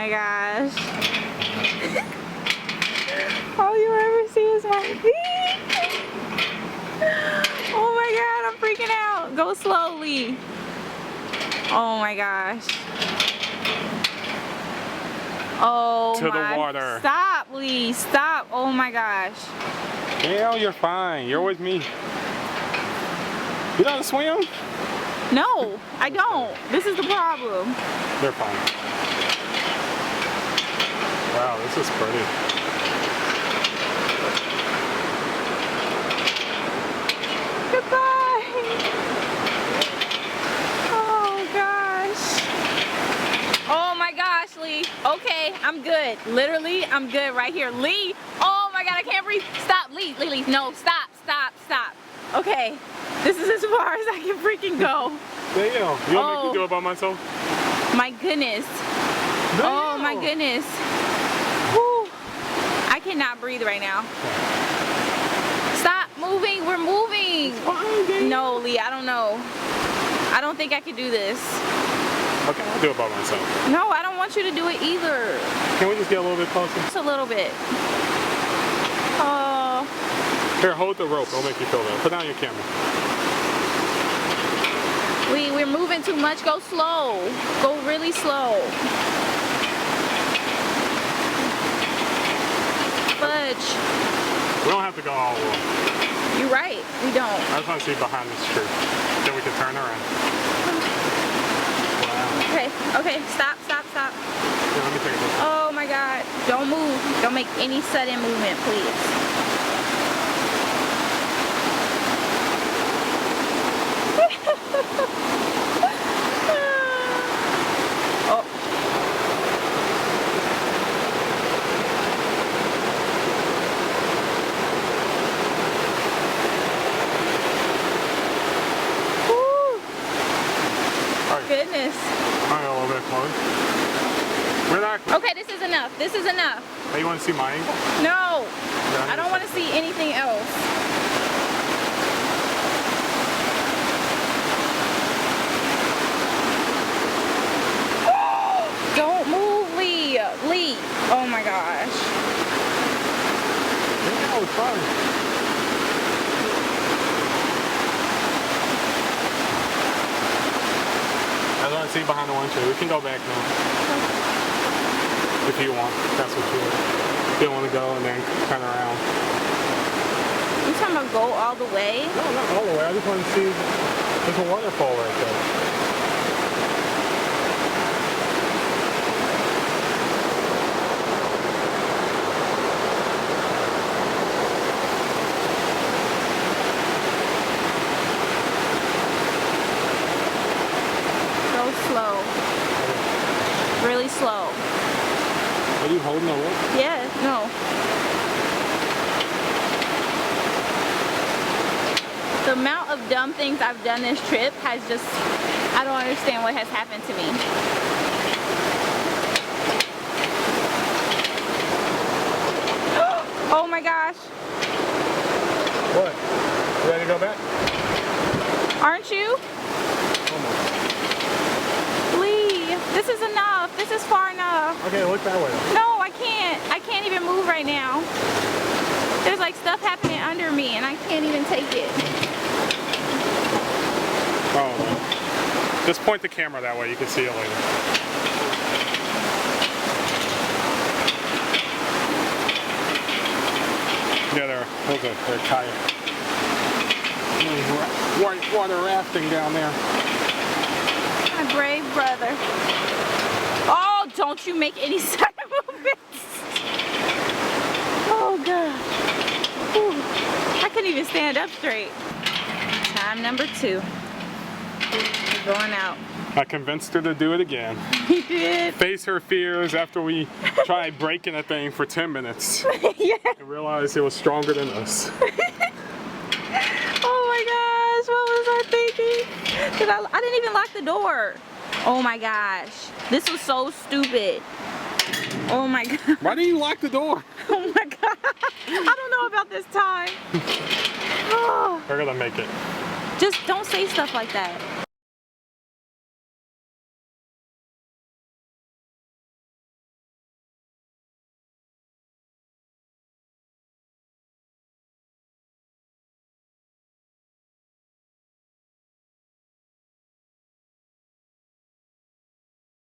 my gosh. All you ever see is my feet. Oh my god, I'm freaking out. Go slowly. Oh my gosh. Oh to the water. Stop, Lee. Stop. Oh my gosh. Gail, you're fine. You're with me. You know how to swim? No, I don't. This is the problem. They're fine. Wow, this is pretty. Goodbye. Oh gosh. Oh my gosh, Lee. Okay, I'm good. Literally, I'm good right here. Lee. Oh my god, I can't breathe. Stop, Lee. Lee. No, stop. Okay, this is as far as I can freaking go. Damn. You want me to do it by myself? My goodness. Damn. Oh my goodness. Whew. I cannot breathe right now. Stop moving. We're moving. No, Lee, I don't know. I don't think I could do this. Okay, I'll do it by myself. No, I don't want you to do it either. Can we just get a little bit closer? Just a little bit. Oh. Here, hold the rope. It'll make you feel that. Put down your camera. We're moving too much. Go slow. Go really slow. Fudge. We don't have to go all the way. You're right. We don't. I just want to see behind this tree. Then we can turn around. Wow. Okay. Stop. Here, let me take a look. Oh my god. Don't move. Don't make any sudden movement, please. Oh. Right. Goodness. Alright, a little bit close. We're not close. Okay, this is enough. This is enough. Hey, you want to see my angle? No. Yeah, I don't want to see anything else. Don't move, Lee. Lee. Oh my gosh. Yeah, that was fun. I want to see behind the one tree. We can go back now. If you want. That's what you want. If you don't want to go and then turn around. You talking about go all the way? No, not all the way. I just want to see. There's a waterfall right there. Slow. Really slow. Are you holding the rope? Yeah, no. The amount of dumb things I've done this trip has just, I don't understand what has happened to me. Oh my gosh. What? You ready to go back? Aren't you? Almost. This is enough. This is far enough. Okay, look that way. No, I can't. I can't even move right now. There's like stuff happening under me and I can't even take it. Oh, no. Just point the camera that way. You can see it later. Yeah, they're tired. White water rafting down there. My brave brother. Oh, don't you make any sudden movements. Oh, God. Whew. I couldn't even stand up straight. Time number 2. We're going out. I convinced her to do it again. You did? Face her fears after we tried breaking a thing for 10 minutes. Yeah. And realized it was stronger than us. Oh my gosh, what was I thinking? I didn't even lock the door. Oh my gosh, this was so stupid. Oh my god. Why didn't you lock the door? Oh my god. I don't know about this time. Oh. We're gonna make it. Just don't say stuff like that.